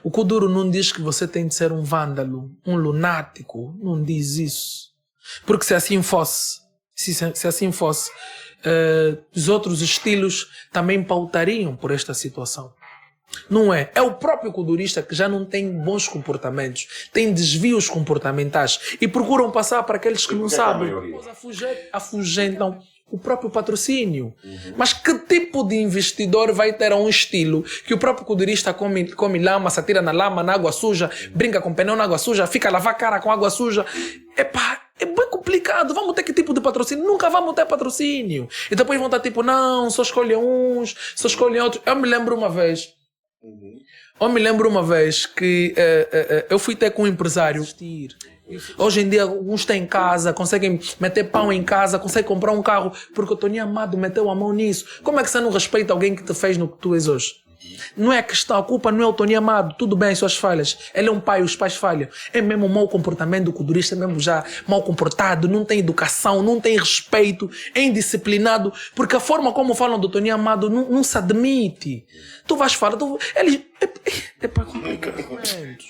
O Kuduro não diz que você tem de ser um vândalo, um lunático. Não diz isso. Porque se assim fosse, se assim fosse, os outros estilos também pautariam por esta situação. Não é? É o próprio kudurista que já não tem bons comportamentos, tem desvios comportamentais e procuram passar para aqueles que não sabem. Afugentam o próprio patrocínio. Mas que tipo de investidor vai ter um estilo que o próprio kudurista come lama, se atira na lama, na água suja, brinca com pneu na água suja, fica a lavar a cara com água suja? Epá, é bem complicado. Vamos ter que tipo de patrocínio? Nunca vamos ter patrocínio. E depois vão estar tipo, não, só escolhem uns, só escolhem outros. Eu me lembro uma vez que eu fui ter com um empresário. Hoje em dia, alguns têm casa, conseguem meter pão em casa, conseguem comprar um carro, porque o Tony Amado meteu a mão nisso. Como é que você não respeita alguém que te fez no que tu és hoje? Não é questão, a culpa não é o Tony Amado, tudo bem, suas falhas. Ele é um pai, os pais falham. É mesmo o mau comportamento do kudurista, é mesmo já mal comportado, não tem educação, não tem respeito, é indisciplinado, porque a forma como falam do Tony Amado não se admite. Tu vais falar, ele é para comportamentos.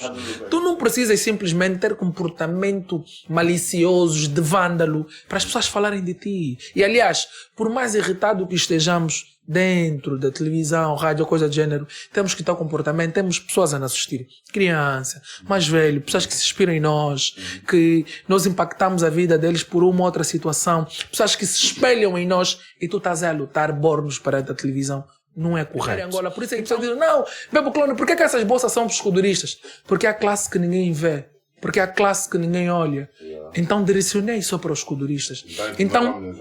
Tu não precisas simplesmente ter comportamento maliciosos, de vândalo, para as pessoas falarem de ti. E aliás, por mais irritado que estejamos dentro da televisão, rádio, coisa do gênero, temos que ter comportamento, temos pessoas a nos assistir. Criança, mais velho, pessoas que se inspiram em nós, que nós impactamos a vida deles por uma ou outra situação, pessoas que se espelham em nós e tu estás a lutar bornos perante a televisão. Não é correto. Angola, por isso é que pessoas dizem, não, Bebo Clone, por que essas bolsas são para os kuduristas? Porque é a classe que ninguém vê. Porque é a classe que ninguém olha. Então direcionei só para os kuduristas. Então,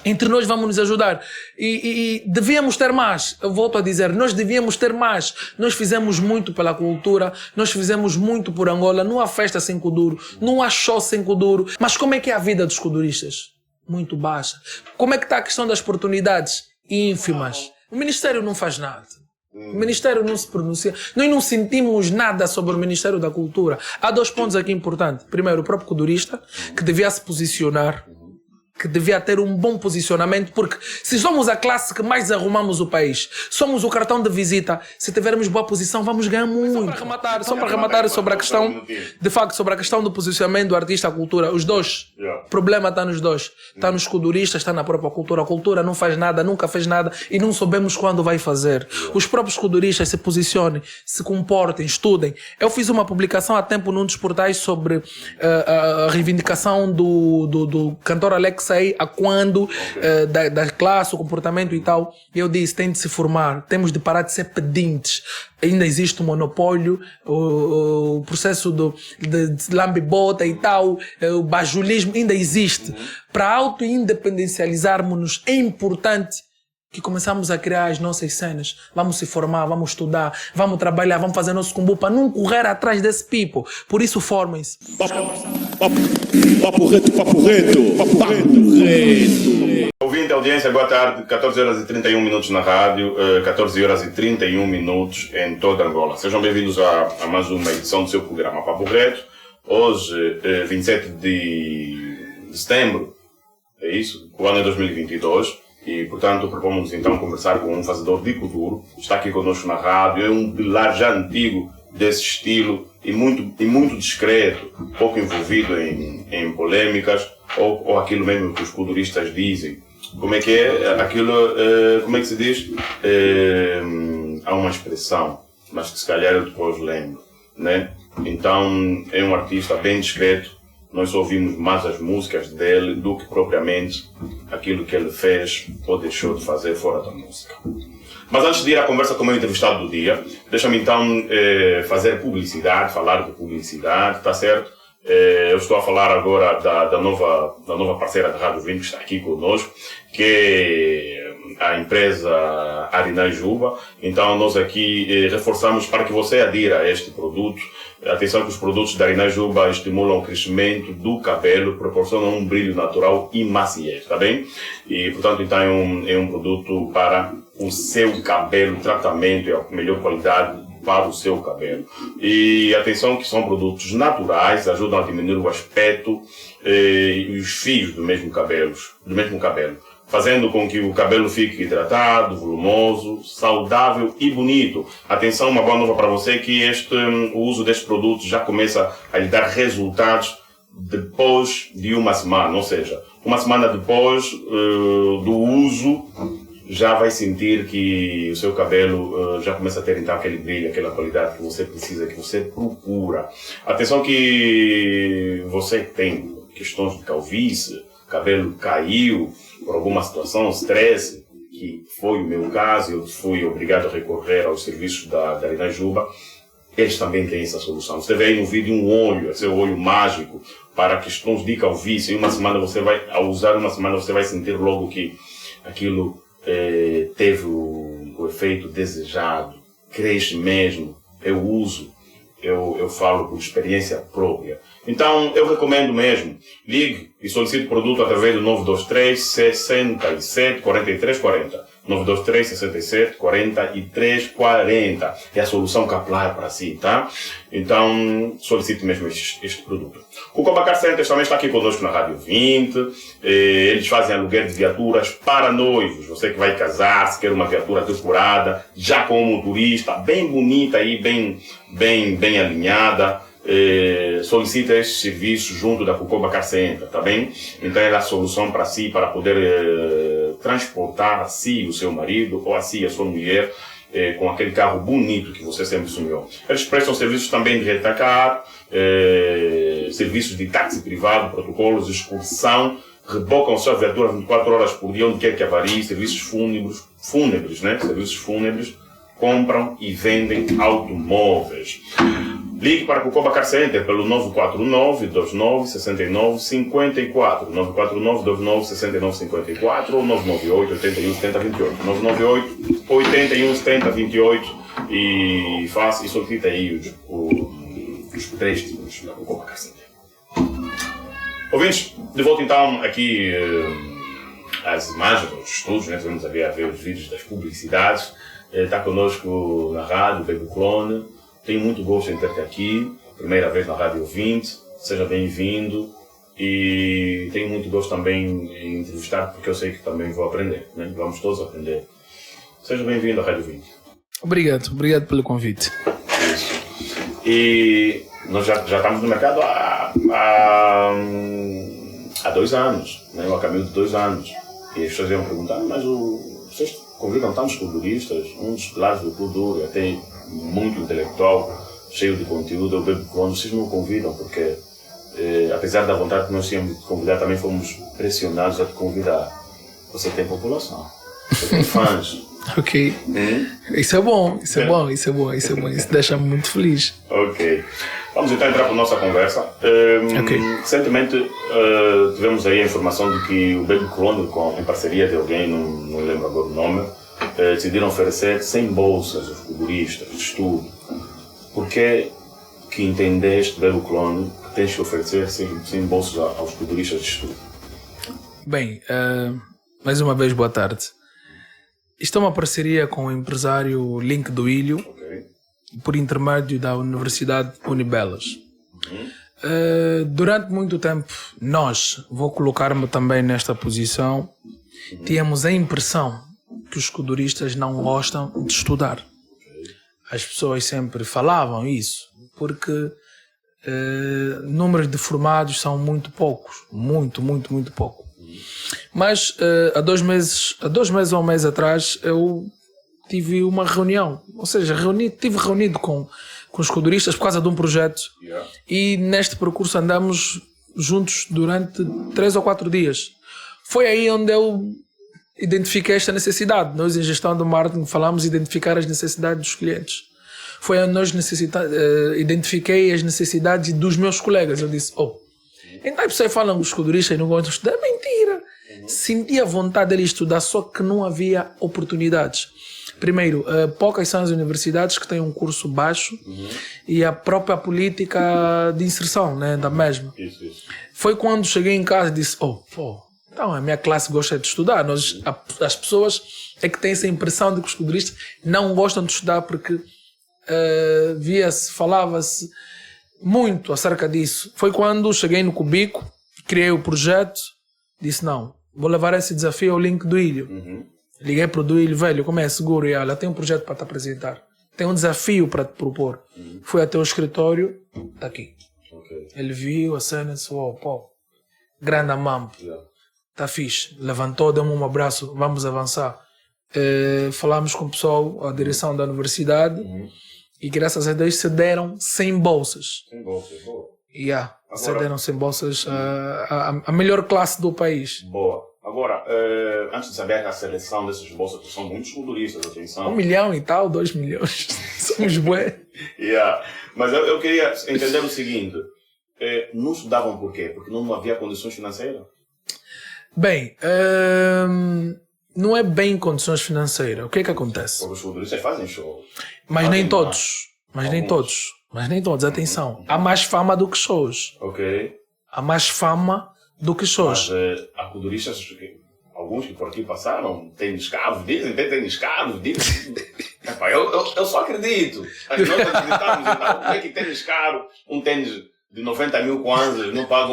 entre nós vamos nos ajudar. E devíamos ter mais. Eu volto a dizer, nós devíamos ter mais. Nós fizemos muito pela cultura, nós fizemos muito por Angola. Não há festa sem kuduro, não há show sem kuduro. Mas como é que é a vida dos kuduristas? Muito baixa. Como é que está a questão das oportunidades? Ínfimas. O Ministério não faz nada. O Ministério não se pronuncia. Nós não sentimos nada sobre o Ministério da Cultura. Há dois pontos aqui importantes. Primeiro, o próprio kudurista, que devia se posicionar, que devia ter um bom posicionamento, porque se somos a classe que mais arrumamos o país, somos o cartão de visita, se tivermos boa posição, vamos ganhar muito. Só para rematar sobre a questão, de facto, sobre a questão do posicionamento do artista, a cultura, os dois. O problema está nos dois. Está nos kuduristas, está na própria cultura. A cultura não faz nada, nunca fez nada e não sabemos quando vai fazer. Os próprios kuduristas se posicionem, se comportem, estudem. Eu fiz uma publicação há tempo num dos portais sobre a reivindicação do cantor Alex a quando, da classe, o comportamento e tal. E eu disse, tem de se formar, temos de parar de ser pedintes. Ainda existe o monopólio, o processo de lambe-bota e tal, o bajulismo ainda existe. Para auto-independencializarmos-nos é importante que começamos a criar as nossas cenas. Vamos se formar, vamos estudar, vamos trabalhar, vamos fazer nosso combo para não correr atrás desse people. Por isso formem-se. Papo reto. Ouvinte, audiência, boa tarde. 14 horas e 31 minutos na rádio, 14 horas e 31 minutos em toda Angola. Sejam bem-vindos a mais uma edição do seu programa Papo Reto. Hoje, 27 de setembro, é isso? O ano é 2022. E, portanto, propomos então conversar com um fazedor de kuduro. Está aqui conosco na rádio. É um pilar já antigo desse estilo e muito discreto, pouco envolvido em polêmicas ou aquilo mesmo que os kuduristas dizem. Como é que é? Aquilo, como é que se diz? Há uma expressão, mas que se calhar eu depois lembro, né? Então, é um artista bem discreto. Nós ouvimos mais as músicas dele do que propriamente aquilo que ele fez ou deixou de fazer fora da música. Mas antes de ir à conversa com o meu entrevistado do dia, deixa-me então fazer publicidade, falar de publicidade, tá certo? Eu estou a falar agora da nova parceira da Rádio 20 que está aqui conosco, que é a empresa Arinai Juba. Então nós aqui reforçamos para que você adira a este produto. Atenção que os produtos da Arinai Juba estimulam o crescimento do cabelo, proporcionam um brilho natural e maciez, tá bem? E portanto então é um produto para o seu cabelo, tratamento e a melhor qualidade para o seu cabelo. E atenção que são produtos naturais, ajudam a diminuir o aspecto e os fios do mesmo cabelo. fazendo com que o cabelo fique hidratado, volumoso, saudável e bonito. Atenção, uma boa nova para você que o uso deste produto já começa a lhe dar resultados depois de uma semana, ou seja, uma semana depois do uso, já vai sentir que o seu cabelo já começa a ter então aquele brilho, aquela qualidade que você precisa, que você procura. Atenção que você tem questões de calvície, cabelo caiu por alguma situação, estresse, que foi o meu caso, eu fui obrigado a recorrer aos serviços da Inajuba. Eles também têm essa solução. Você vê aí no vídeo um óleo, esse é o óleo mágico para questões de calvície. Em uma semana ao usar uma semana você vai sentir logo que aquilo teve o efeito desejado, cresce mesmo. Eu uso, eu falo por experiência própria. Então, eu recomendo mesmo, ligue e solicite o produto através do 923 67 43 40. 923 67 43 40. É a solução capilar para si, tá? Então, solicite mesmo este produto. O Cucoba Car Center também está aqui conosco na Rádio 20. Eles fazem aluguer de viaturas para noivos. Você que vai casar, se quer uma viatura decorada, já com um motorista, bem bonita e bem alinhada. Solicita esse serviço junto da Cucoba Car Center, tá bem? Então é a solução para si, para poder transportar a si o seu marido ou a si a sua mulher com aquele carro bonito que você sempre sonhou. Eles prestam serviços também de rentacar, serviços de táxi privado, protocolos de excursão, rebocam sua viatura 24 horas por dia, onde quer que avarie, serviços fúnebres, né? Serviços fúnebres, compram e vendem automóveis. Ligue para o Cucoba Car Center pelo 949-2969-54, 949-2969-54 ou 998-81-7028, 998-81-7028 e faça e solicite aí os préstimos da Cucoba Car Center. Ouvintes, de volta então aqui às imagens, aos estudos, né? Vamos a ver os vídeos das publicidades. Está conosco na rádio, Baby Clone. Tenho muito gosto em ter-te aqui, primeira vez na Rádio 20, seja bem-vindo e tenho muito gosto também em entrevistar porque eu sei que também vou aprender, né? Vamos todos aprender. Seja bem-vindo à Rádio 20. Obrigado pelo convite. Isso. E nós já estamos no mercado há 2 anos, né? A caminho de 2 anos. E as pessoas iam perguntar, mas vocês convidam tantos culturistas, um dos pilares do Kuduro, até muito intelectual, cheio de conteúdo, o Baby Clone, vocês não o convidam porque, apesar da vontade que nós tínhamos de convidar, também fomos pressionados a te convidar. Você tem população, você tem fãs. Ok. Isso é bom, isso deixa-me muito feliz. Ok. Vamos então entrar para a nossa conversa. Ok. Recentemente tivemos aí a informação de que o Baby Clone, em parceria de alguém, não lembro agora o nome, decidiram oferecer 100 bolsas aos culturistas de estudo. Por que entendeste, Baby Clone, que tens que oferecer 100 bolsas aos culturistas de estudo? Bem, mais uma vez, boa tarde. Isto é uma parceria com o empresário Link do Ilho, okay, por intermédio da Universidade Unibelas. Durante muito tempo, vou colocar-me também nesta posição, tínhamos a impressão que os kuduristas não gostam de estudar. As pessoas sempre falavam isso, porque números de formados são muito poucos, muito pouco. Mas há 2 meses ou um mês atrás, eu tive uma reunião, ou seja, estive reunido com os kuduristas por causa de um projeto, e neste percurso andamos juntos durante 3 ou 4 dias. Foi aí onde eu identifiquei esta necessidade. Nós, em gestão do marketing, falamos identificar as necessidades dos clientes. Foi onde nós identifiquei as necessidades dos meus colegas. Eu disse, então as pessoas falam que os kuduristas não gostam de estudar. É mentira. Sentia vontade de estudar, só que não havia oportunidades. Primeiro, poucas são as universidades que têm um curso baixo, e a própria política de inserção, né, da mesma. Isso. Foi quando cheguei em casa e disse, então a minha classe gosta de estudar. As pessoas é que têm essa impressão de que os kuduristas não gostam de estudar, porque falava-se muito acerca disso. Foi quando cheguei no Cubico, criei o projeto, disse não, vou levar esse desafio ao link do Ilho. Liguei pro Duílio, velho, como é seguro? E ela tem um projeto para te apresentar. Tem um desafio para te propor. Fui até o escritório, tá aqui. Ele viu a cena e disse, oh, pô, grande mambo. Tá fixe. Levantou, deu-me um abraço, vamos avançar. Falámos com o pessoal, a direção da universidade, e graças a Deus cederam 100 bolsas. 100 bolsas, boa. Cederam 100 bolsas a melhor classe do país. Boa. Agora, antes de saber a seleção dessas bolsas, que são muitos culturistas, atenção. 1 milhão e tal, 2 milhões. Somos bué. Mas eu queria entender o seguinte. Não estudavam por quê? Porque não havia condições financeiras? Bem, não é bem condições financeiras. O que é que acontece? Porque os culturistas fazem show. Mas nem todos. Mas nem todos. Atenção. Há mais fama do que shows. Ok. Há mais fama do que shows. Mas há culturistas, alguns que por aqui passaram, têm escravos, dizem, dizem. Epá, eu só acredito. Nós acreditamos, então, como é que tênis caro, um tênis de 90 mil kwanzas, não paga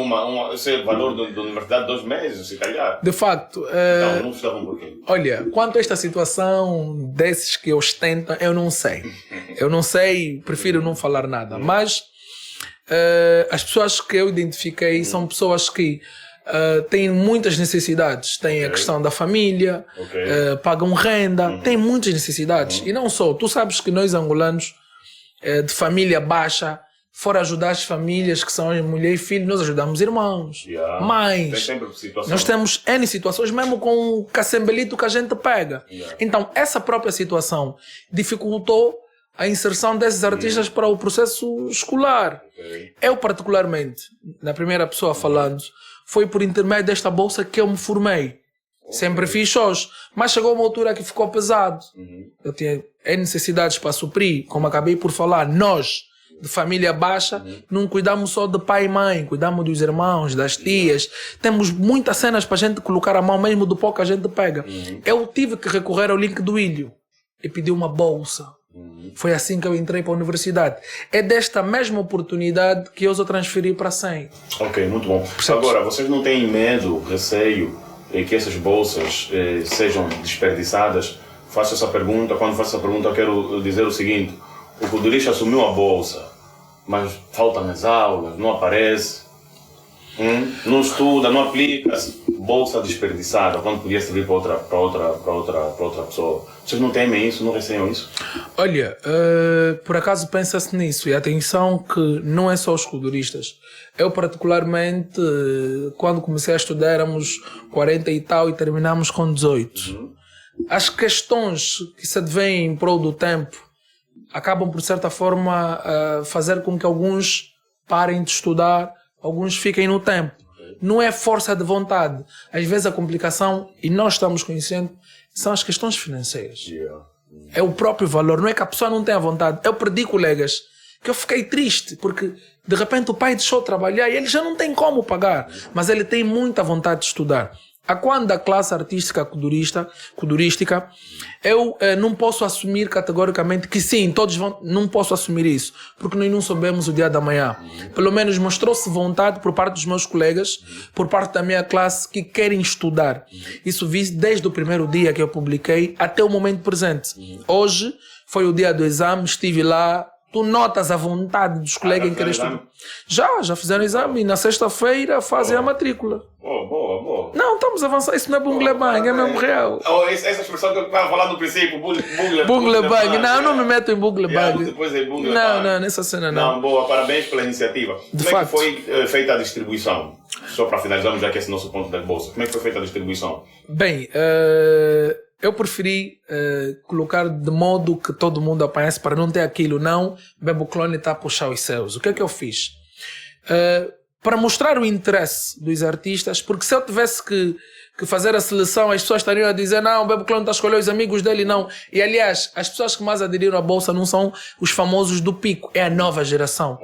esse valor da universidade de 2 meses, se calhar. De facto. Então, não estavam por quê? Olha, quanto a esta situação desses que ostentam, eu não sei. Eu não sei, prefiro não falar nada. Mas as pessoas que eu identifiquei são pessoas que têm muitas necessidades. Têm a questão da família, pagam renda, têm muitas necessidades. E não só. Tu sabes que nós angolanos, de família baixa, fora ajudar as famílias que são mulher e filho, nós ajudamos irmãos, mães. Nós temos N situações, mesmo com o cacembelito que a gente pega. Então, essa própria situação dificultou a inserção desses artistas para o processo escolar. Eu, particularmente, na primeira pessoa falando, foi por intermédio desta bolsa que eu me formei. Sempre fiz shows, mas chegou uma altura que ficou pesado. Eu tinha necessidades para suprir, como acabei por falar, nós, de família baixa, não cuidamos só de pai e mãe, cuidamos dos irmãos, das tias. Temos muitas cenas para a gente colocar a mão, mesmo do pouco a gente pega. Eu tive que recorrer ao link do Ilho e pedi uma bolsa. Foi assim que eu entrei para a universidade. É desta mesma oportunidade que eu só transferi para 100. Ok, muito bom. Agora, vocês não têm medo, receio que essas bolsas sejam desperdiçadas? Faço essa pergunta. Quando faço essa pergunta, eu quero dizer o seguinte: o culturista assumiu a bolsa, mas falta nas aulas, não aparece, não estuda, não aplica, bolsa desperdiçada, quando podia servir para outra pessoa. Vocês não temem isso, não receiam isso? Olha, por acaso pensa-se nisso, e atenção que não é só os culturistas. Eu particularmente, quando comecei a estudar, éramos 40 e tal e terminamos com 18. As questões que se advêm em prol do tempo acabam, por certa forma, fazer com que alguns parem de estudar, alguns fiquem no tempo. Não é força de vontade. Às vezes a complicação, e nós estamos conhecendo, são as questões financeiras. É o próprio valor. Não é que a pessoa não tenha vontade. Eu perdi colegas que eu fiquei triste, porque de repente o pai deixou de trabalhar e ele já não tem como pagar, mas ele tem muita vontade de estudar. A quando a classe artística culturística, eu não posso assumir categoricamente que sim, todos vão, não posso assumir isso, porque nós não soubemos o dia da manhã. Pelo menos mostrou-se vontade por parte dos meus colegas, por parte da minha classe, que querem estudar. Isso vi desde o primeiro dia que eu publiquei até o momento presente. Hoje foi o dia do exame, estive lá. Tu notas a vontade dos colegas em querer estudar. Já fizeram exame e na sexta-feira fazem a matrícula. Boa. Não, estamos avançando. Isso não é bunglebang, é mesmo real. Essa expressão que eu estava falando no princípio, bunglebang. Não, eu não me meto em bunglebang. Depois é bunglebang. Não, nessa cena não. Não, boa, parabéns pela iniciativa. Como é que foi feita a distribuição? Só para finalizarmos já que esse é o nosso ponto das bolsas. Como é que foi feita a distribuição? Bem, eu preferi colocar de modo que todo mundo apanhasse para não ter aquilo. Não, Bebo Clone está a puxar os céus. O que é que eu fiz? Para mostrar o interesse dos artistas, porque se eu tivesse que fazer a seleção, as pessoas estariam a dizer não, o Bebo Clone está a escolher os amigos dele, não. E aliás, as pessoas que mais aderiram à bolsa não são os famosos do pico, é a nova geração.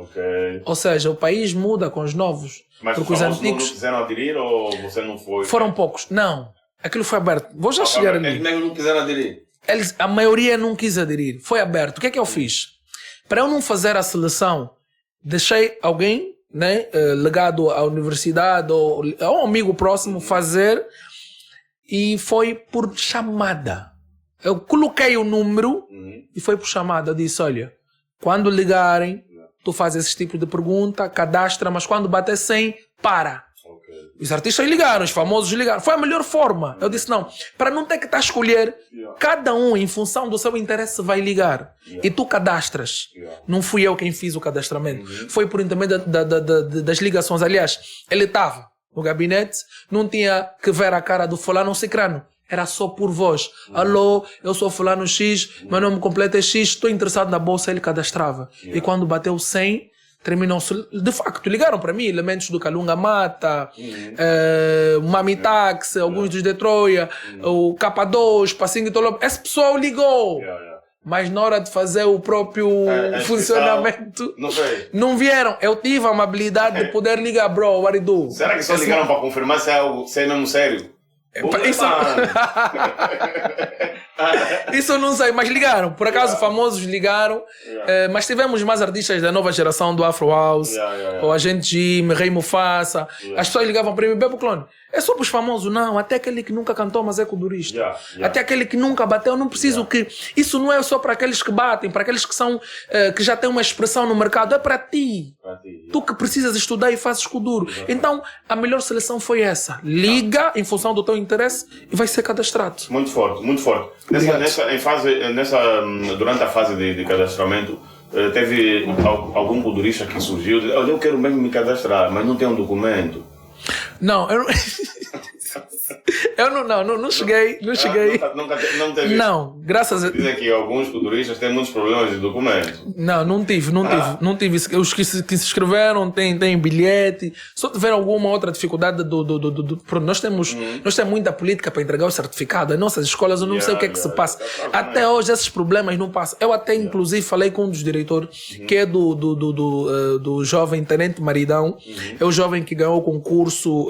Ou seja, o país muda com os novos. Mas porque os antigos não quiseram aderir ou você não foi? Foram poucos, não. Aquilo foi aberto. Vou já chegar ali. Eles mesmo não quiseram aderir? A maioria não quis aderir. Foi aberto. O que é que eu fiz? Para eu não fazer a seleção, deixei alguém, né, ligado à universidade ou a um amigo próximo fazer e foi por chamada. Eu coloquei o número e foi por chamada. Eu disse, olha, quando ligarem, tu fazes esse tipo de pergunta, cadastra, mas quando bater 100, para. Os artistas ligaram, os famosos ligaram. Foi a melhor forma. Eu disse, não, para não ter que estar a escolher, cada um, em função do seu interesse, vai ligar. E tu cadastras. Não fui eu quem fiz o cadastramento. Foi por intermédio das ligações. Aliás, ele estava no gabinete, não tinha que ver a cara do fulano ou cicrano. Era só por voz. Alô, eu sou fulano X, meu nome completo é X, estou interessado na bolsa, ele cadastrava. E quando bateu 100, terminou-se. De facto, ligaram para mim elementos do Calunga Mata, o Mami Taxi, alguns dos de Troia, o K2, Passinho de Tolo. Esse pessoal ligou. Mas na hora de fazer o próprio funcionamento, não vieram. Eu tive a amabilidade de poder ligar, bro, what do you do? Será que só ligaram para confirmar se é algo, se é mesmo sério? Isso eu não sei, mas ligaram. Por acaso, famosos ligaram. Mas tivemos mais artistas da nova geração do Afro House, o Agente Jim, Rei Mufasa. As pessoas ligavam para mim, Bebo Clone. É só para os famosos, não. Até aquele que nunca cantou, mas é culturista. Até aquele que nunca bateu, não preciso que. Isso não é só para aqueles que batem, para aqueles que são que já têm uma expressão no mercado. É para ti. Tu que precisas estudar e fazes com duro. Então, a melhor seleção foi essa. Liga em função do teu interesse e vai ser cadastrado. Muito forte, muito forte. Durante a fase de cadastramento, teve algum culturista que surgiu e disse, eu quero mesmo me cadastrar, mas não tenho um documento. Não, não cheguei. Não teve. Não, graças a Deus. Dizem que alguns culturistas têm muitos problemas de documento. Não tive. Os que se inscreveram têm bilhete. Só tiveram alguma outra dificuldade nós temos muita política para entregar o certificado. As nossas escolas, eu não sei o que é que se passa. Até hoje esses problemas não passam. Eu até inclusive falei com um dos diretores, que é do jovem Tenente Maridão. É o jovem que ganhou o concurso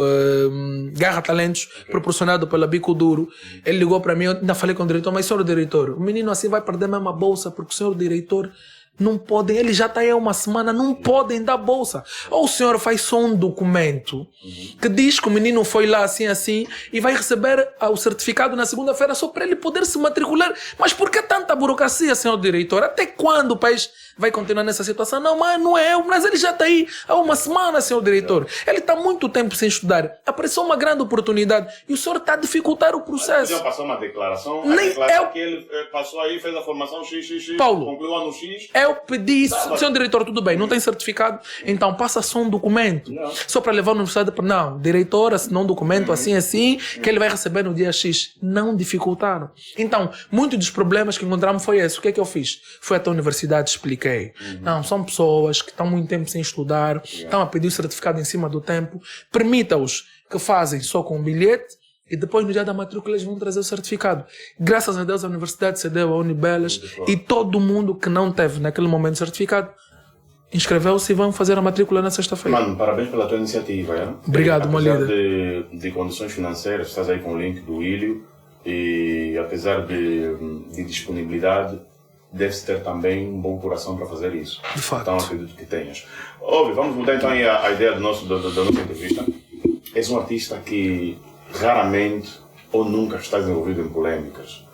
Garra Talentos, proporcionado pela Bico Duro. Ele ligou para mim, eu ainda falei com o diretor, mas senhor diretor, o menino assim vai perder mesmo a bolsa, porque o senhor diretor não podem, ele já está aí há uma semana, não podem dar bolsa. Ou o senhor faz só um documento que diz que o menino foi lá assim e vai receber o certificado na segunda-feira só para ele poder se matricular. Mas por que tanta burocracia, senhor diretor? Até quando o país vai continuar nessa situação? Não, mas não é eu, mas ele já está aí há uma semana, senhor diretor. Ele está muito tempo sem estudar. Apareceu uma grande oportunidade e o senhor está a dificultar o processo. Ele passou uma declaração, que ele passou aí, fez a formação XXX, Paulo, concluiu o ano X. Eu pedi isso, senhor diretor, tudo bem, não tem certificado, então passa só um documento, só para levar na universidade. Não, diretor, assinou um documento assim, que ele vai receber no dia X. Não dificultaram. Então, muitos dos problemas que encontramos foi esse. O que é que eu fiz? Fui até a universidade, expliquei. Não, são pessoas que estão muito tempo sem estudar, estão a pedir o certificado em cima do tempo. Permita-os que fazem só com um bilhete, e depois no dia da matrícula eles vão trazer o certificado. Graças a Deus a universidade cedeu a Unibelas e todo mundo que não teve naquele momento certificado inscreveu-se e vão fazer a matrícula na sexta-feira. Mano, parabéns pela tua iniciativa. É? Obrigado, meu líder. De condições financeiras, estás aí com o link do Ilho e apesar de disponibilidade, deve-se ter também um bom coração para fazer isso. De fato. Então acredito que tenhas. Óbvio, vamos mudar então aí a ideia da nossa entrevista. És um artista que raramente ou nunca está envolvido em polêmicas,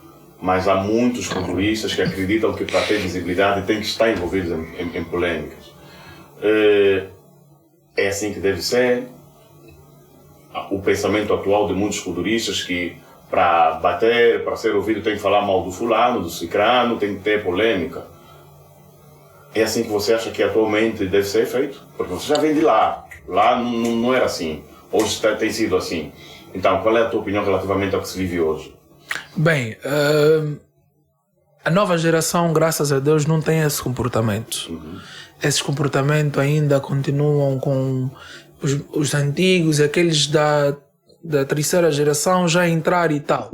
mas há muitos culturistas que acreditam que para ter visibilidade tem que estar envolvido em polêmicas. É assim que deve ser. O pensamento atual de muitos culturistas que para bater, para ser ouvido tem que falar mal do fulano, do cicrano, tem que ter polêmica. É assim que você acha que atualmente deve ser feito? Porque você já vem de lá. Lá não era assim. Hoje tem sido assim. Então, qual é a tua opinião relativamente ao que se vive hoje? Bem, a nova geração, graças a Deus, não tem esse comportamento. Esses comportamentos ainda continuam com os antigos e aqueles da terceira geração já entrar e tal.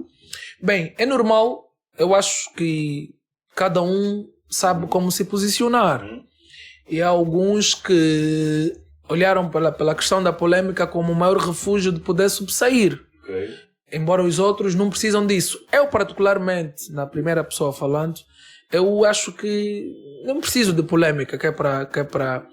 Bem, é normal. Eu acho que cada um sabe como se posicionar. E há alguns que olharam pela questão da polêmica como o maior refúgio de poder subsair. Embora os outros não precisam disso. Eu, particularmente, na primeira pessoa falando, eu acho que não preciso de polêmica, que é para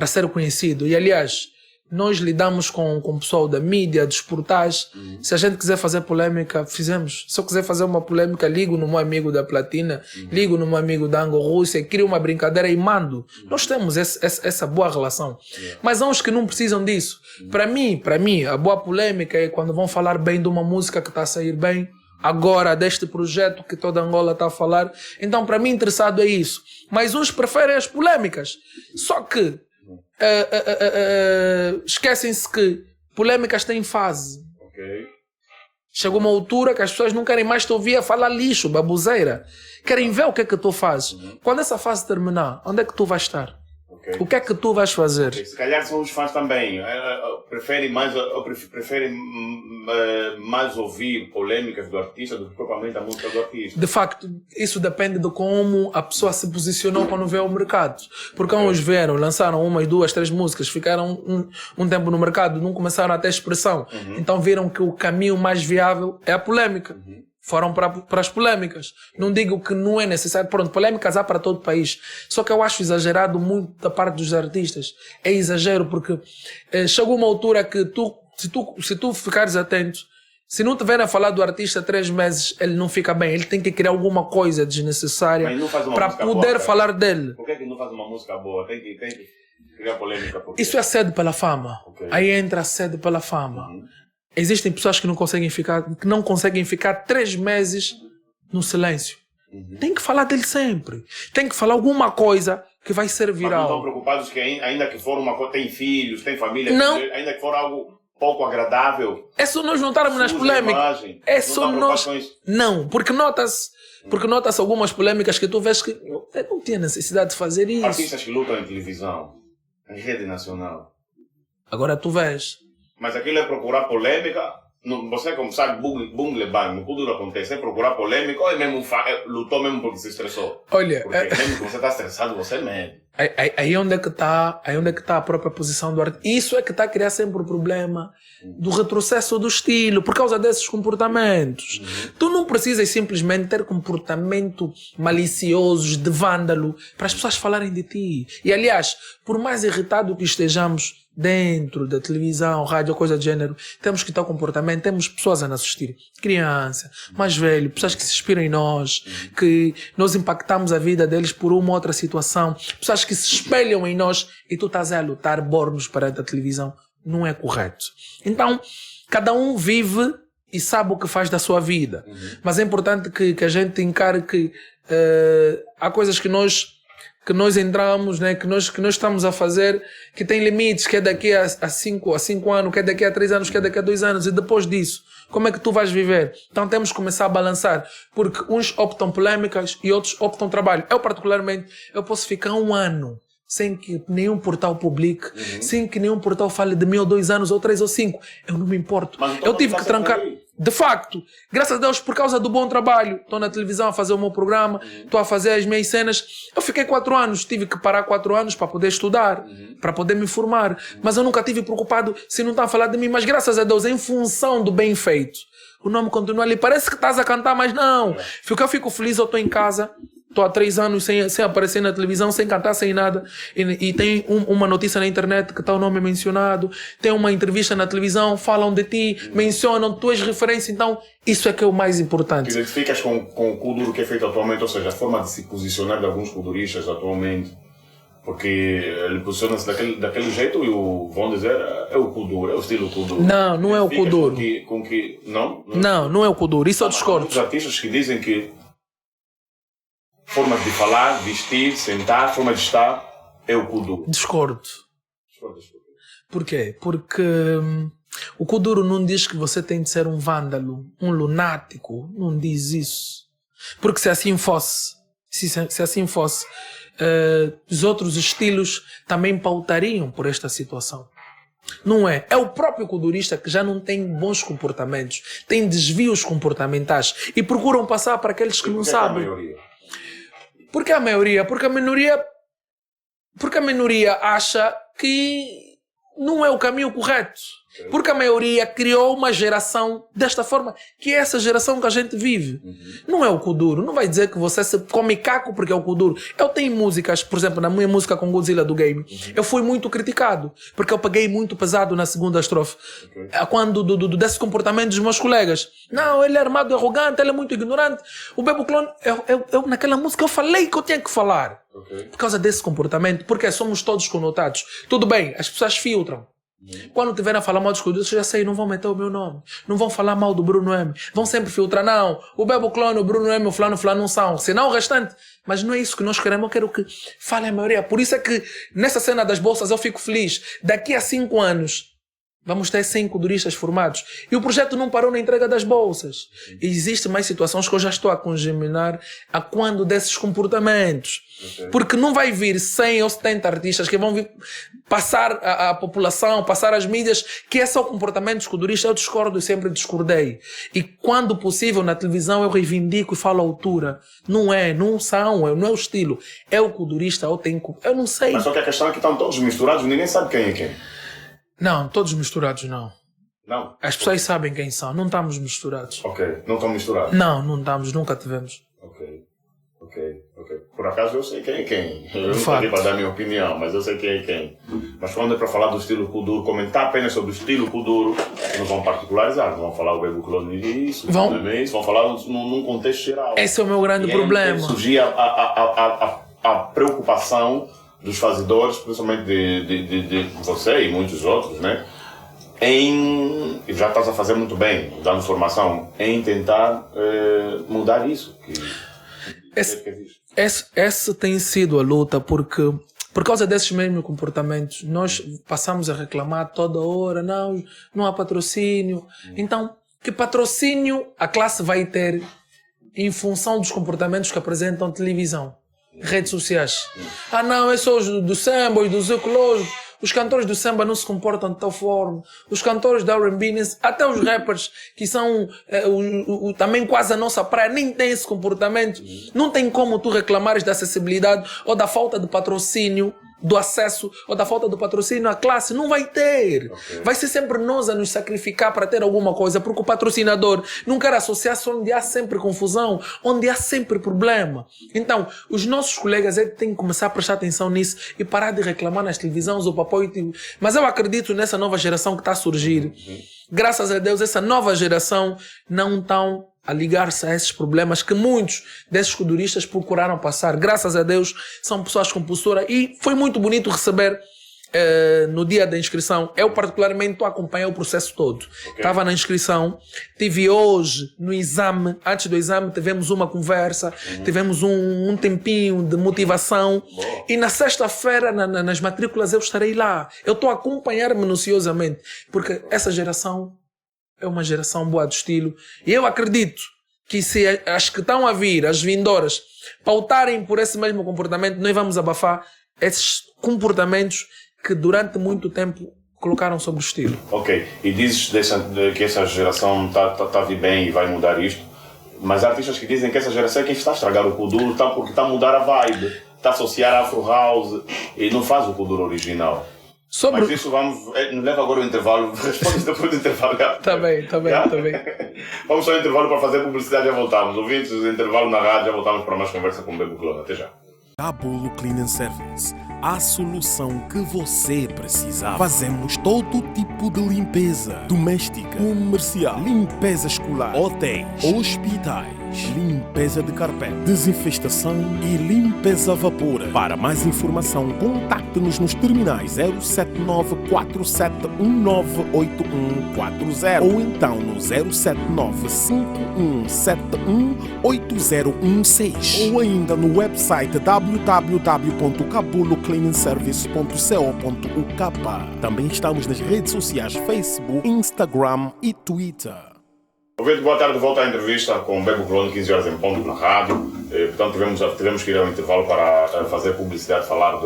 ser conhecido. E, aliás, nós lidamos com o pessoal da mídia, dos portais. Se a gente quiser fazer polêmica, fizemos. Se eu quiser fazer uma polêmica, ligo no meu amigo da Platina, ligo no meu amigo da Anglo-Rússia, crio uma brincadeira e mando. Nós temos essa boa relação. Mas há uns que não precisam disso. Para mim, a boa polêmica é quando vão falar bem de uma música que está a sair bem, agora deste projeto que toda Angola está a falar. Então, para mim, interessado é isso. Mas uns preferem as polêmicas. Só que esquecem-se que polêmicas têm fase. Ok. Chega uma altura que as pessoas não querem mais te ouvir a falar lixo, baboseira. Querem ver o que é que tu fazes. Quando essa fase terminar, onde é que tu vais estar? Okay. O que é que tu vais fazer? Se calhar são os fãs também. Preferem mais ouvir polêmicas do artista do que propriamente a música do artista. De facto, isso depende de como a pessoa se posicionou quando veio ao mercado. Porque uns vieram, lançaram 1, 2, 3 músicas, ficaram um tempo no mercado, não começaram a ter expressão. Então viram que o caminho mais viável é a polêmica. Foram para as polêmicas. Não digo que não é necessário. Pronto, polêmicas há para todo o país. Só que eu acho exagerado muito da parte dos artistas. É exagero porque chegou uma altura que se tu ficares atento, se não te verem a falar do artista 3 meses, ele não fica bem. Ele tem que criar alguma coisa desnecessária para poder falar dele. Por que não faz uma música boa? Tem que criar polêmica. Isso é sede pela fama. Okay. Aí entra a sede pela fama. Existem pessoas que não conseguem ficar 3 meses no silêncio. Tem que falar dele sempre. Tem que falar alguma coisa que vai ser viral. Mas não estão preocupados que ainda que for uma coisa, tem filhos, tem família, não. Ainda que for algo pouco agradável. É só nós não estarmos nas polêmicas. É só nós. Não, porque nota-se algumas polêmicas que tu vês que não tinha necessidade de fazer isso. Artistas que lutam em televisão, em rede nacional. Agora tu vês. Mas aquilo é procurar polêmica. Você, como sabe, bungle bang, no Kuduro acontece, é procurar polêmica ou é mesmo lutou mesmo porque se estressou? Olha, porque mesmo que você está estressado, você mede. Aí onde é que está a própria posição do artista. Isso é que está a criar sempre o problema do retrocesso do estilo, por causa desses comportamentos. Tu não precisas simplesmente ter comportamento maliciosos, de vândalo, para as pessoas falarem de ti. E aliás, por mais irritado que estejamos dentro da televisão, rádio, coisa do gênero, temos que ter comportamento, temos pessoas a nos assistir, criança, mais velho, pessoas que se inspiram em nós, que nós impactamos a vida deles por uma outra situação, pessoas que se espelham em nós e tu estás a lutar bornos perante a televisão. Não é correto. Então, cada um vive e sabe o que faz da sua vida. Mas é importante que a gente encare que há coisas que nós entramos, né, que nós estamos a fazer, que tem limites, que é daqui a 5 anos, que é daqui a 3 anos, que é daqui a 2 anos, e depois disso, como é que tu vais viver? Então temos que começar a balançar, porque uns optam polêmicas e outros optam trabalho. Eu particularmente, eu posso ficar 1 ano sem que nenhum portal publique, sem que nenhum portal fale de mim ou 2 anos, ou 3 ou 5. Eu não me importo. Eu tive que trancar. De facto, graças a Deus, por causa do bom trabalho, estou na televisão a fazer o meu programa, estou a fazer as minhas cenas. Eu fiquei 4 anos, tive que parar 4 anos para poder estudar, para poder me formar. Mas eu nunca estive preocupado se não está a falar de mim. Mas graças a Deus, em função do bem feito, o nome continua ali. Parece que estás a cantar, mas não. Eu fico feliz, eu estou em casa. Estou há 3 anos sem aparecer na televisão, sem cantar, sem nada. E tem uma notícia na internet que está o nome mencionado. Tem uma entrevista na televisão, falam de ti, mencionam, tu és referência. Então, isso é que é o mais importante. Te identificas com o Kuduro que é feito atualmente, ou seja, a forma de se posicionar de alguns kuduristas atualmente. Porque ele posiciona-se daquele jeito e vão dizer, é o Kuduro, é o estilo Kuduro. Não é o Kuduro. Não é o Kuduro, isso eu discordo. Há artistas que dizem que forma de falar, vestir, sentar, forma de estar, é o Kuduro. Discordo. Por quê? Porque o Kuduro não diz que você tem de ser um vândalo, um lunático. Não diz isso. Porque se assim fosse, os outros estilos também pautariam por esta situação. Não é? É o próprio kudurista que já não tem bons comportamentos, tem desvios comportamentais e procuram passar para aqueles que não sabem. Por que a maioria? Porque a minoria acha que não é o caminho correto. Porque a maioria criou uma geração desta forma, que é essa geração que a gente vive. Não é o Kuduro. Não vai dizer que você se come caco porque é o Kuduro. Eu tenho músicas, por exemplo, na minha música com Godzilla do game, eu fui muito criticado, porque eu peguei muito pesado na segunda estrofe. Quando desse comportamento dos meus colegas. Não, ele é armado, arrogante, ele é muito ignorante. O Bebo Clone, eu naquela música eu falei que eu tinha que falar. Por causa desse comportamento, porque somos todos conotados. Tudo bem, as pessoas filtram. Quando tiverem a falar mal dos Kuduros, eu já sei, não vão meter o meu nome. Não vão falar mal do Bruno M. Vão sempre filtrar, não. O Bebo Clone, o Bruno M, o fulano não são. Senão o restante. Mas não é isso que nós queremos. Eu quero que falem a maioria. Por isso é que nessa cena das bolsas eu fico feliz. Daqui a 5 anos vamos ter 100 kuduristas formados. E o projeto não parou na entrega das bolsas. Existem mais situações que eu já estou a congeminar a quando desses comportamentos. Porque não vai vir 100 ou 70 artistas que vão vir passar a população, passar as mídias, que é só o comportamento dos kuduristas. Eu discordo e sempre discordei. E quando possível na televisão eu reivindico e falo a altura. Não é o estilo. É o kudurista, eu não sei. Mas só que a questão é que estão todos misturados, ninguém sabe quem é quem. Não, todos misturados não. Não? As pessoas sabem quem são, não estamos misturados. Ok, não estão misturados? Não estamos, nunca tivemos. Ok. Por acaso eu sei quem é quem. Eu não estou aqui para dar minha opinião, mas eu sei quem é quem. Mas quando é para falar do estilo Kuduro, comentar apenas sobre o estilo Kuduro, não vão particularizar, não vão falar o Bebo Clone disso, vão falar num contexto geral. Esse é o meu grande problema. Surgir a preocupação dos fazedores, principalmente de você e muitos outros, né? E já estás a fazer muito bem, dando formação, em tentar mudar isso. Essa tem sido a luta, porque por causa desses mesmos comportamentos, nós passamos a reclamar toda hora, não há patrocínio. Então, que patrocínio a classe vai ter em função dos comportamentos que apresentam televisão? Redes sociais. Eu sou os do samba, os do Zucoloso. Os cantores do samba não se comportam de tal forma. Os cantores da R&B, até os rappers, que são também quase a nossa praia, nem têm esse comportamento. Não tem como tu reclamares da acessibilidade ou da falta de patrocínio, do acesso ou da falta do patrocínio à classe. Não vai ter. Vai ser sempre nós a nos sacrificar para ter alguma coisa, porque o patrocinador não quer associar-se onde há sempre confusão, onde há sempre problema. Então, os nossos colegas têm que começar a prestar atenção nisso e parar de reclamar nas televisões ou para apoio. Mas eu acredito nessa nova geração que está a surgir. Graças a Deus, essa nova geração não estão a ligar-se a esses problemas que muitos desses kuduristas procuraram passar. Graças a Deus, são pessoas compulsoras e foi muito bonito receber no dia da inscrição. Eu particularmente acompanhei o processo todo. Estava na inscrição, tive hoje no exame, antes do exame tivemos uma conversa, tivemos um tempinho de motivação e na sexta-feira nas matrículas eu estarei lá. Eu estou a acompanhar minuciosamente, porque essa geração é uma geração boa de estilo. E eu acredito que se as que estão a vir, as vindouras, pautarem por esse mesmo comportamento, nós vamos abafar esses comportamentos que durante muito tempo colocaram sobre o estilo. Ok. E dizes que essa geração está a vir bem e vai mudar isto, mas há artistas que dizem que essa geração é quem está a estragar o Kuduro, porque está a mudar a vibe, está a associar a Afro House e não faz o Kuduro original. Mas isso nos leva agora ao intervalo. Respondes depois do intervalo. Tá bem. Vamos só ao intervalo para fazer publicidade e já voltamos. Ouvintes, intervalo na rádio, já voltamos para mais conversa com o Bebo Clone. Até já. Cabolo Cleaning Service, a solução que você precisava. Fazemos todo tipo de limpeza doméstica, comercial, limpeza escolar, hotéis, hospitais, limpeza de carpete, desinfestação e limpeza a vapor. Para mais informação, contacte-nos nos terminais 07947198140 ou então no 07951718016 ou ainda no website www.cabulocleaningservice.co.uk. Também estamos nas redes sociais Facebook, Instagram e Twitter. Ouvinte, boa tarde, volta à entrevista com o Bebo Clone, 15 horas em ponto na rádio. Portanto, tivemos que ir ao intervalo para fazer publicidade, falar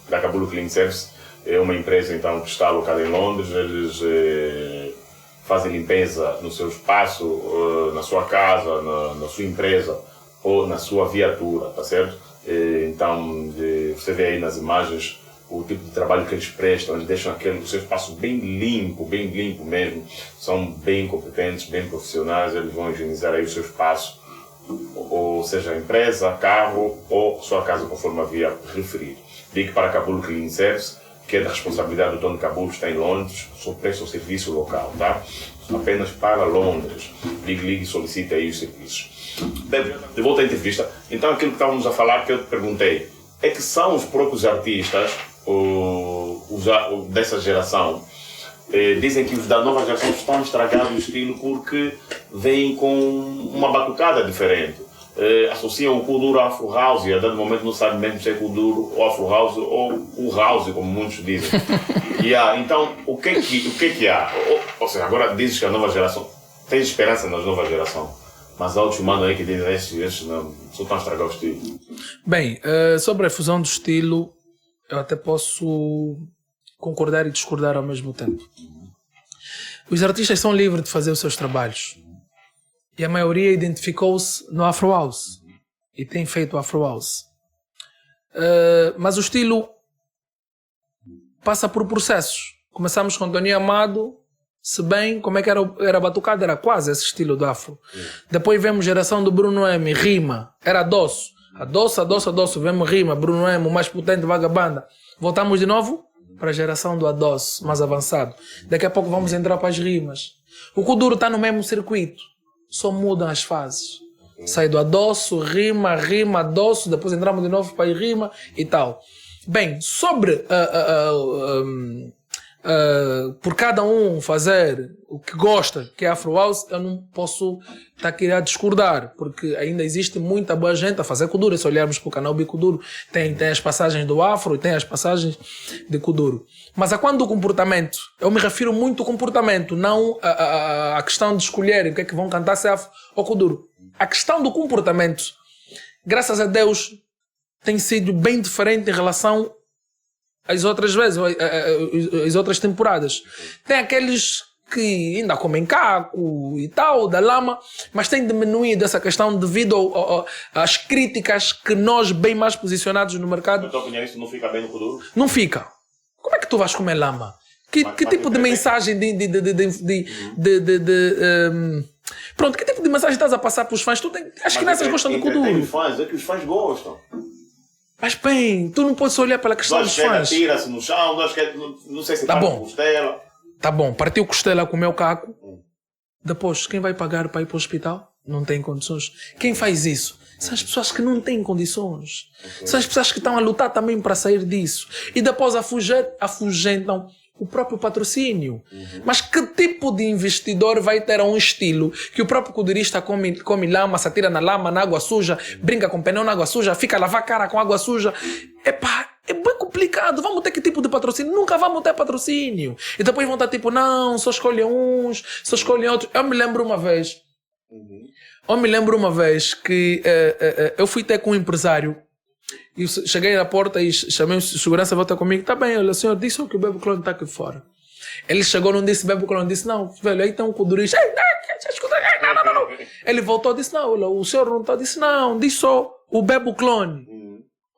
da Cabolo Cleaning Service. É uma empresa então, que está alocada em Londres. Eles fazem limpeza no seu espaço, na sua casa, na sua empresa ou na sua viatura, tá certo? Então, você vê aí nas imagens o tipo de trabalho que eles prestam, eles deixam o seu espaço bem limpo mesmo, são bem competentes, bem profissionais, eles vão higienizar aí o seu espaço, ou seja, empresa, carro ou sua casa, conforme havia referido. Ligue para Cabul Clean Service, que é da responsabilidade do dono de Cabul, está em Londres, só presta o serviço local, tá? Apenas para Londres. Ligue e solicite aí os serviços. Bem, de volta à entrevista, então aquilo que estávamos a falar, que eu te perguntei, é que são os próprios artistas dessa geração, dizem que os da nova geração estão estragando o estilo porque vêm com uma batucada diferente. Associam o Kuduro ao Afro House e a dado momento não sabem mesmo se é Kuduro ou Afro House ou o House, como muitos dizem. Então, o que é que há? Ou seja, agora dizes que a nova geração, tens esperança na nova geração, mas há outros humanos aí que dizem estes não, só estão a estragar o estilo. Bem, sobre a fusão do estilo, eu até posso concordar e discordar ao mesmo tempo. Os artistas são livres de fazer os seus trabalhos. E a maioria identificou-se no Afro House. E tem feito o Afro House. Mas o estilo passa por processos. Começamos com Tony Amado, se bem, como é que era a batucada? Era quase esse estilo do Afro. Depois vemos geração do Bruno M, rima. Era adoço. Adoço. Vemos rima, Bruno M, o mais potente, vagabanda. Voltamos de novo para a geração do adoço, mais avançado. Daqui a pouco vamos entrar para as rimas. O Kuduro está no mesmo circuito. Só mudam as fases. Sai do adoço, rima, adoço, depois entramos de novo para a rima e tal. Bem, sobre por cada um fazer o que gosta, que é Afro House, eu não posso estar aqui a discordar, porque ainda existe muita boa gente a fazer Kuduro. Se olharmos para o canal Bicuduro, tem as passagens do Afro e tem as passagens de Kuduro. Mas a quando do comportamento, eu me refiro muito ao comportamento, não a questão de escolher o que é que vão cantar, se é Afro ou Kuduro. A questão do comportamento, graças a Deus, tem sido bem diferente em relação às outras vezes, às outras temporadas. Tem aqueles que ainda comem caco e tal, da lama, mas tem diminuído essa questão devido às críticas que nós, bem mais posicionados no mercado... Na tua opinião, isso não fica bem no Kuduro? Não fica. Como é que tu vais comer lama? Que tipo de mensagem pronto, que tipo de mensagem estás a passar para os fãs? As crianças gostam do Kuduro. É que os fãs gostam. Mas bem, tu não podes olhar pela questão dos fãs. Tira-se no chão, não sei se tá bom. Costela. Tá bom, partiu costela, comeu caco. Depois, quem vai pagar para ir para o hospital? Não tem condições. Quem faz isso? São as pessoas que não têm condições. São as pessoas que estão a lutar também para sair disso. E depois afugentam o próprio patrocínio. Mas que tipo de investidor vai ter um estilo que o próprio kudurista come lama, se atira na lama, na água suja, brinca com pneu na água suja, fica a lavar a cara com água suja? Epá, é bem complicado. Vamos ter que tipo de patrocínio? Nunca vamos ter patrocínio. E depois vão estar tipo, não, só escolhem uns, só escolhem outros. Eu me lembro uma vez que eu fui ter com um empresário. E cheguei na porta e chamei o segurança, volta comigo. Tá bem, olha, o senhor disse que o Bebo Clone está aqui fora. Ele chegou, não disse Bebo Clone, disse não, velho, aí tem um kudurista. Não. Ele voltou, disse não, olha, o senhor não está, disse não, disse só o Bebo Clone.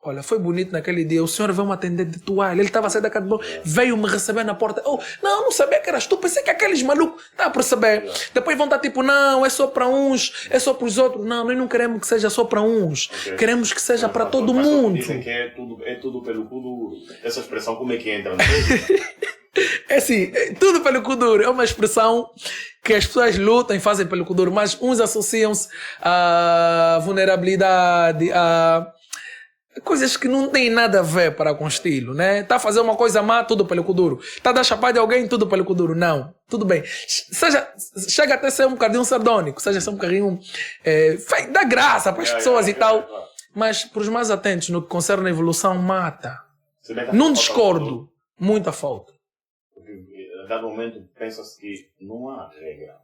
Olha, foi bonito naquele dia. O senhor veio me atender de toalha. Ele estava a sair da casa de banho, veio me receber na porta. Oh, não sabia que eras tu. Pensei que aqueles malucos, tá a perceber? Depois vão estar tipo, não, é só para uns, é só para os outros. Não, nós não queremos que seja só para uns. Queremos que seja para todo mundo. Dizem que é tudo pelo Kuduro. Essa expressão, como é que entra? É assim, tudo pelo Kuduro. É uma expressão que as pessoas lutam e fazem pelo Kuduro, mas uns associam-se à vulnerabilidade, a coisas que não têm nada a ver para com estilo, né? Tá a fazer uma coisa má, tudo pelo Kuduro. Tá a dar chapada de alguém, tudo pelo Kuduro. Não, tudo bem. Chega até a ser um bocadinho sardônico, seja ser um bocadinho... dá graça para as pessoas e tal. Mas, para os mais atentos, no que concerne a evolução, mata. Não discordo. Muita falta. Porque, a dado momento, pensa-se que não há regra.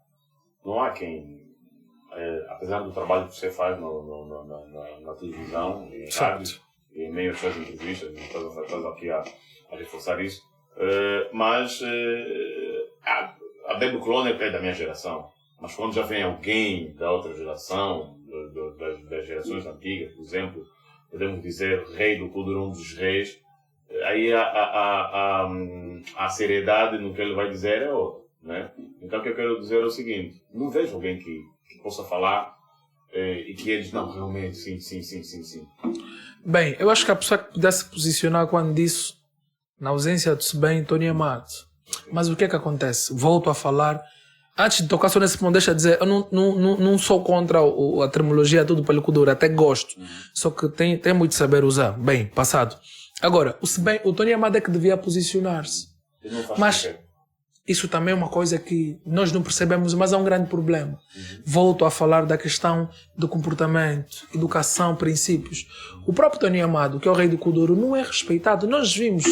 Não há quem... apesar do trabalho que você faz na televisão e rádio, e em meio às suas entrevistas, estás aqui a reforçar isso, mas a Bebo Clone é da minha geração, mas quando já vem alguém da outra geração, das gerações antigas, por exemplo, podemos dizer Rei do Kuduro, um dos reis, aí a seriedade no que ele vai dizer é outra, né? Então o que eu quero dizer é o seguinte: não vejo alguém que possa falar e que eles, não, realmente, sim. Bem, eu acho que a pessoa que pudesse posicionar quando disse, na ausência do bem, Tony Amado. Mas o que é que acontece? Volto a falar. Antes de tocar só nesse ponto, deixa eu dizer, eu não sou contra a terminologia, tudo pelo Kuduro, até gosto. Só que tem muito saber usar. Bem, passado. Agora, o Tony Amado é que devia posicionar-se. Mas isso também é uma coisa que nós não percebemos, mas é um grande problema. Volto a falar da questão do comportamento, educação, princípios. O próprio Tony Amado, que é o rei do Kuduro, não é respeitado. Nós vimos,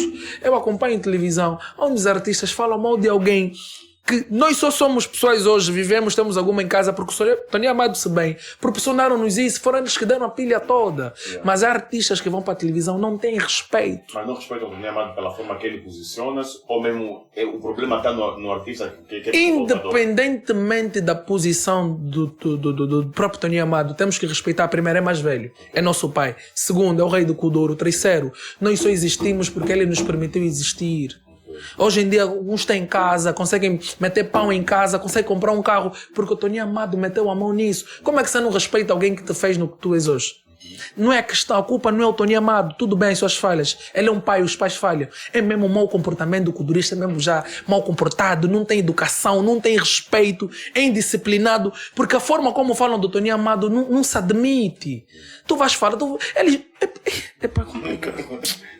eu acompanho em televisão, onde os artistas falam mal de alguém que nós só somos pessoas hoje, vivemos, temos alguma em casa, porque o Tony Amado se bem, proporcionaram-nos isso, foram eles que deram a pilha toda. Mas há artistas que vão para a televisão, não têm respeito. Mas não respeitam o Tony Amado pela forma que ele posiciona-se, ou mesmo o problema está no artista que independentemente da posição do próprio Tony Amado, temos que respeitar. Primeiro, é mais velho, é nosso pai. Segundo, é o rei do Kuduro. Terceiro, nós só existimos porque ele nos permitiu existir. Hoje em dia, alguns têm casa, conseguem meter pão em casa, conseguem comprar um carro, porque o Tony Amado meteu a mão nisso. Como é que você não respeita alguém que te fez no que tu és hoje? Não é questão, a culpa não é o Tony Amado, tudo bem, suas falhas. Ele é um pai, os pais falham. É mesmo o mau comportamento do kudurista, é mesmo já mal comportado, não tem educação, não tem respeito, é indisciplinado, porque a forma como falam do Tony Amado não se admite. Tu vais falar, ele é para complicar.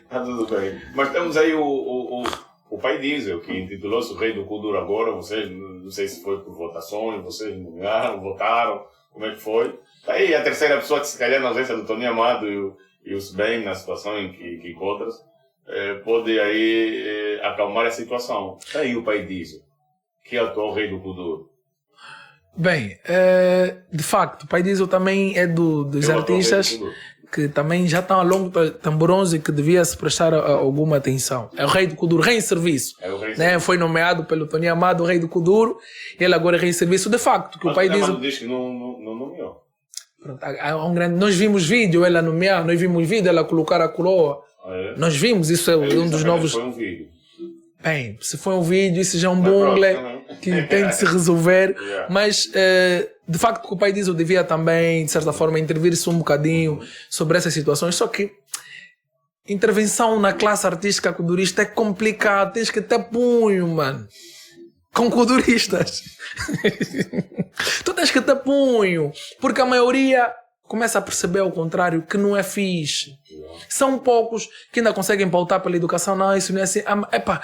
Tá tudo bem. Mas temos aí o pai Diesel, que intitulou-se o Rei do Kuduro agora. Vocês, não sei se foi por votações, vocês nomearam, votaram, como é que foi? Tá aí a terceira pessoa que se calhar na ausência do Tony Amado e o Sbem, na situação em que encontras, pode aí acalmar a situação. Tá aí o pai Diesel, que é o atual Rei do Kuduro. Bem, de facto, o pai Diesel também é dos artistas que também já estão a longo tamborões e que devia se prestar alguma atenção. É o rei do Kuduro, rei em serviço. Né? Foi nomeado pelo Tony Amado, o rei do Kuduro, ele agora é rei em serviço. De facto, que mas o pai Diesel... Diesel... diz que não nomeou. Pronto, nós vimos vídeo ela nomear, nós vimos vídeo ela colocar a coroa. Nós vimos, isso é um dos novos... Foi um vídeo. Bem, se foi um vídeo, isso já é um bungle que tem de se resolver. Mas, de facto, que o pai Diesel devia também, de certa forma, intervir-se um bocadinho sobre essas situações. Só que intervenção na classe artística kudurista é complicado. Tens que ter punho, mano. Com kuduristas. Tu tens que ter punho. Porque a maioria começa a perceber ao contrário, que não é fixe. São poucos que ainda conseguem pautar pela educação. Não, isso não é assim. Epá,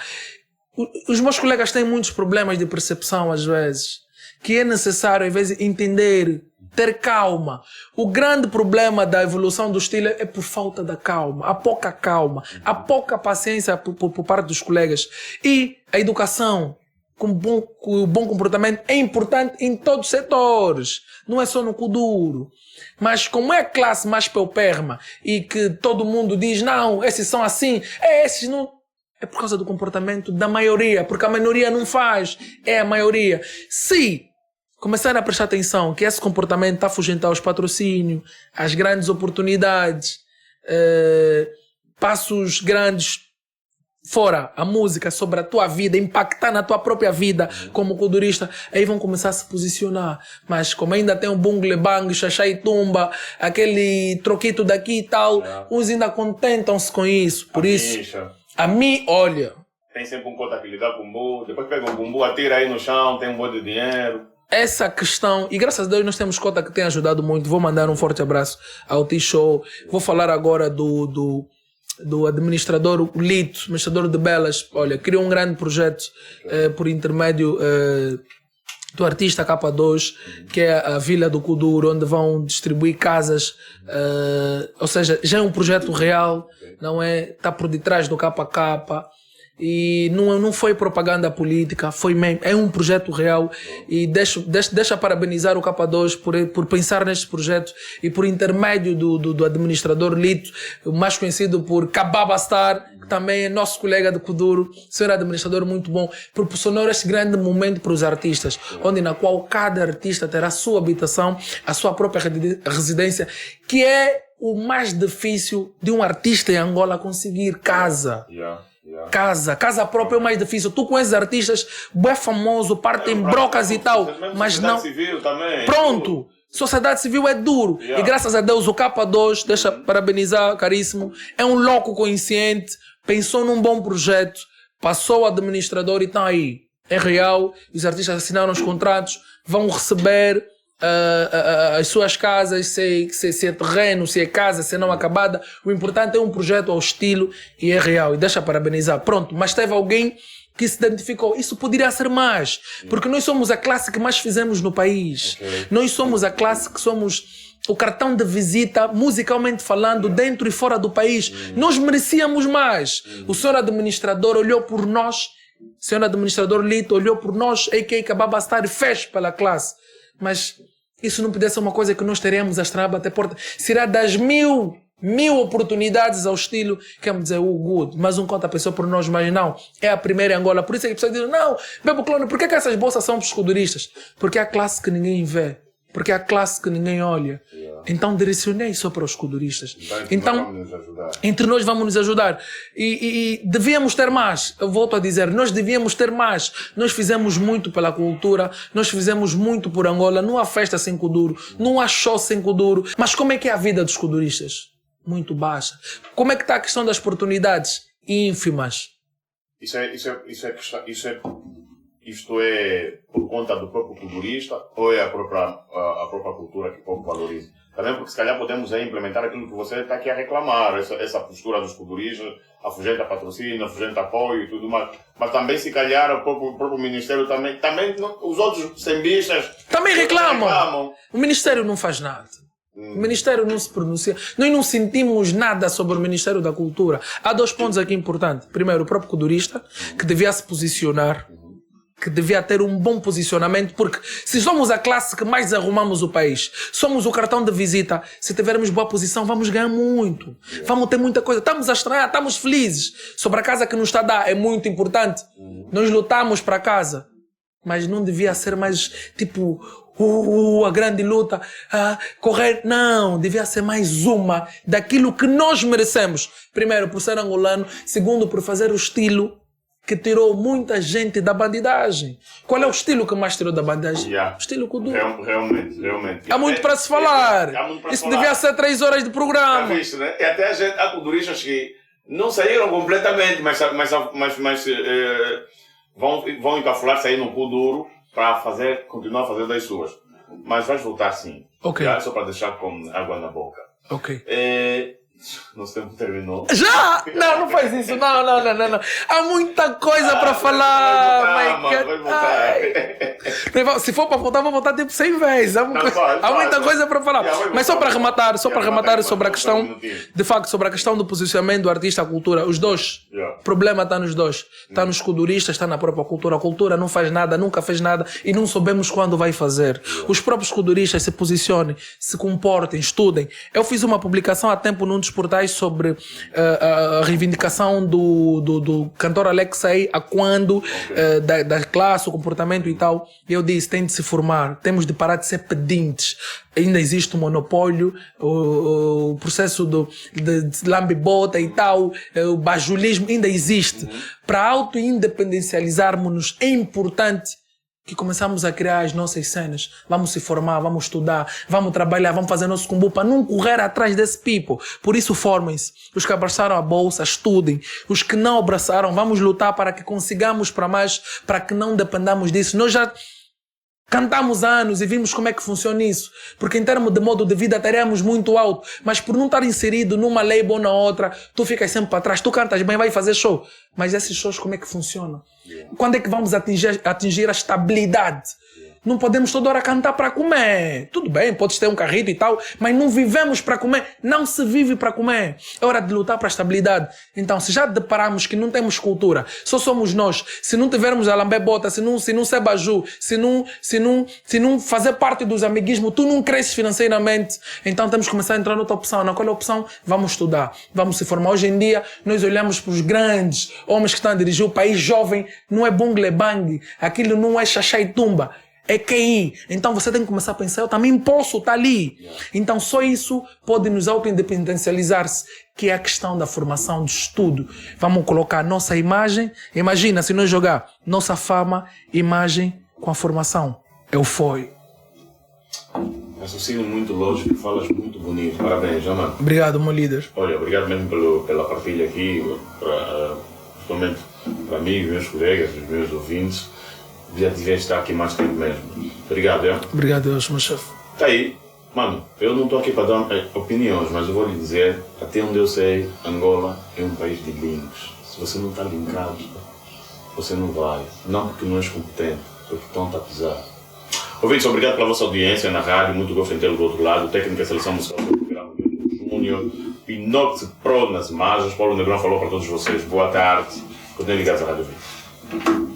os meus colegas têm muitos problemas de percepção às vezes, que é necessário às vezes entender, ter calma. O grande problema da evolução do estilo é por falta da calma, a pouca paciência por parte dos colegas. E a educação com o bom comportamento é importante em todos os setores, não é só no Kuduro. Mas como é a classe mais paupérrima e que todo mundo diz, não, esses são assim, esses não... É por causa do comportamento da maioria, porque a minoria não faz, é a maioria. Se começar a prestar atenção que esse comportamento está a afugentar os patrocínios, as grandes oportunidades, passos grandes fora a música sobre a tua vida, impactar na tua própria vida como kudurista, aí vão começar a se posicionar. Mas como ainda tem um bungle bang, xaxá e tumba, aquele troquito daqui e tal, uns ainda contentam-se com isso. Por isso, a mim, olha... Tem sempre um cota que lhe dá bumbu, depois pega um bumbu, atira aí no chão, tem um bom de dinheiro. Essa questão, e graças a Deus nós temos cota que tem ajudado muito. Vou mandar um forte abraço ao T-Show. Vou falar agora do administrador Lito, administrador de Belas. Olha, criou um grande projeto por intermédio do artista K2, que é a Vila do Kuduro, onde vão distribuir casas, ou seja, já é um projeto real, não é? Está por detrás do KK. E não foi propaganda política, foi mesmo, é um projeto real. E deixa parabenizar o K2 por pensar neste projeto e por intermédio do administrador Lito, mais conhecido por Kababastar, que também é nosso colega de Kuduro, senhor administrador muito bom, proporcionou este grande momento para os artistas, onde na qual cada artista terá a sua habitação, a sua própria residência, que é o mais difícil de um artista em Angola conseguir casa. Casa própria é o mais difícil. Tu conheces artistas bem famosos, partem brocas e tal, mas não. Civil também. Pronto. Sociedade civil é duro. E graças a Deus o K2, deixa parabenizar, caríssimo, é um louco consciente, pensou num bom projeto, passou o administrador e estão aí. É real, os artistas assinaram os contratos, vão receber as suas casas, se é terreno, se é casa, se é não acabada. O importante é um projeto ao estilo e é real. E deixa parabenizar. Pronto, mas teve alguém que se identificou. Isso poderia ser mais. Porque nós somos a classe que mais fizemos no país. Nós somos a classe que somos o cartão de visita, musicalmente falando, dentro e fora do país. Nós merecíamos mais. O senhor administrador olhou por nós. O senhor administrador Lito olhou por nós, a.k.a. Kababastar, e fez pela classe. Mas isso não podia ser uma coisa que nós teremos a estranhar a bater porta. Será das mil oportunidades ao estilo, queremos dizer, good, mas um conta a pessoa por nós, mas não. É a primeira em Angola. Por isso é que a pessoa diz, não, Bebo Clone, por que essas bolsas são para os escuduristas? Porque é a classe que ninguém vê. Porque é a classe que ninguém olha. Então direcionei só para os escuduristas. Então, entre nós vamos nos ajudar. E devíamos ter mais. Eu volto a dizer, nós devíamos ter mais. Nós fizemos muito pela cultura, nós fizemos muito por Angola. Não há festa sem Kuduro, não há show sem Kuduro. Mas como é que é a vida dos escuduristas? Muito baixa. Como é que está a questão das oportunidades? Ínfimas. Isto é por conta do próprio culturista ou é a própria cultura que o povo valoriza? Também porque se calhar podemos aí implementar aquilo que você está aqui a reclamar, essa postura dos culturistas, afugenta patrocínio, afugenta apoio e tudo mais. Mas também se calhar o próprio Ministério também os outros sembistas também reclamam. O Ministério não faz nada. O Ministério não se pronuncia. Nós não sentimos nada sobre o Ministério da Cultura. Há 2 pontos aqui importantes. Primeiro, o próprio culturista, que devia se posicionar, que devia ter um bom posicionamento, porque se somos a classe que mais arrumamos o país, somos o cartão de visita, se tivermos boa posição, vamos ganhar muito. Vamos ter muita coisa. Estamos a estranhar, estamos felizes. Sobre a casa que nos está a dar, é muito importante. Nós lutamos para a casa. Mas não devia ser mais, tipo, a grande luta, correr. Não, devia ser mais uma daquilo que nós merecemos. Primeiro, por ser angolano. Segundo, por fazer o estilo que tirou muita gente da bandidagem. Qual é o estilo que mais tirou da bandidagem? O estilo Kuduro. Realmente. Há muito para se falar. Isso devia ser 3 horas de programa. Visto, né? E até há kuduristas que não saíram completamente, mas vão encafular, sair no Kuduro para continuar fazendo as suas. Mas vais voltar sim. Ok. Só para deixar com água na boca. Ok. Nosso tempo terminou. Já? Não faz isso. Não. Há muita coisa para falar. Se for para voltar, vou voltar tipo 100 vezes. Há muita coisa para falar. Mas só para arrematar sobre a questão, de facto, sobre a questão do posicionamento do artista, a cultura, os dois. O problema está nos dois. Está nos culturistas, está na própria cultura. A cultura não faz nada, nunca fez nada e não soubemos quando vai fazer. Os próprios culturistas se posicionem, se comportem, estudem. Eu fiz uma publicação há tempo num dos portais sobre a reivindicação do cantor Alexei, a quando, da classe, o comportamento e tal. E eu disse, tem de se formar, temos de parar de ser pedintes. Ainda existe o monopólio, o processo de lambe-bota e tal, o bajulismo ainda existe. Para auto-independencializarmos-nos é importante que começamos a criar as nossas cenas. Vamos se formar, vamos estudar, vamos trabalhar, vamos fazer nosso combo para não correr atrás desse people. Por isso formem-se. Os que abraçaram a bolsa, estudem. Os que não abraçaram, vamos lutar para que consigamos para mais, para que não dependamos disso. Nós já cantamos há anos e vimos como é que funciona isso. Porque em termos de modo de vida teremos muito alto. Mas por não estar inserido numa label ou na outra, tu ficas sempre para trás. Tu cantas bem, vai fazer show. Mas esses shows como é que funcionam? Quando é que vamos atingir a estabilidade? Não podemos toda hora cantar para comer. Tudo bem, podes ter um carrito e tal, mas não vivemos para comer. Não se vive para comer. É hora de lutar para a estabilidade. Então, se já deparamos que não temos cultura, só somos nós, se não tivermos a lambe-bota, se não ser baju, se não fazer parte dos amiguismos, tu não cresces financeiramente, então temos que começar a entrar noutra opção. Naquela opção, vamos estudar, vamos se formar. Hoje em dia, nós olhamos para os grandes homens que estão a dirigir o país jovem, não é bungle bang, aquilo não é xaxá e tumba. é QI. Então você tem que começar a pensar, eu também posso estar ali. Então só isso pode nos auto-independencializar-se, que é a questão da formação de estudo. Vamos colocar nossa imagem. Imagina se nós jogar nossa fama, imagem com a formação. Eu fui. Raciocínio muito lógico, falas muito bonito. Parabéns, já, mano. Obrigado, meu líder. Olha, obrigado mesmo pela partilha aqui, principalmente para mim, os meus colegas, os meus ouvintes. Já tiveste estar aqui mais tempo mesmo. Obrigado, é? Obrigado, Deus, meu chefe. Tá aí. Mano, eu não estou aqui para dar opiniões, mas eu vou lhe dizer, até onde eu sei, Angola é um país de links. Se você não está linkado, você não vai. Não porque não és competente, porque estão a pisar. Ouvintes, obrigado pela vossa audiência na rádio, muito gosto em tê-lo do outro lado. Técnica de seleção musical do programa Júnior, Pinox Pro nas margens. Paulo Negrão falou para todos vocês, boa tarde. Continuem ligados à Rádio Vida.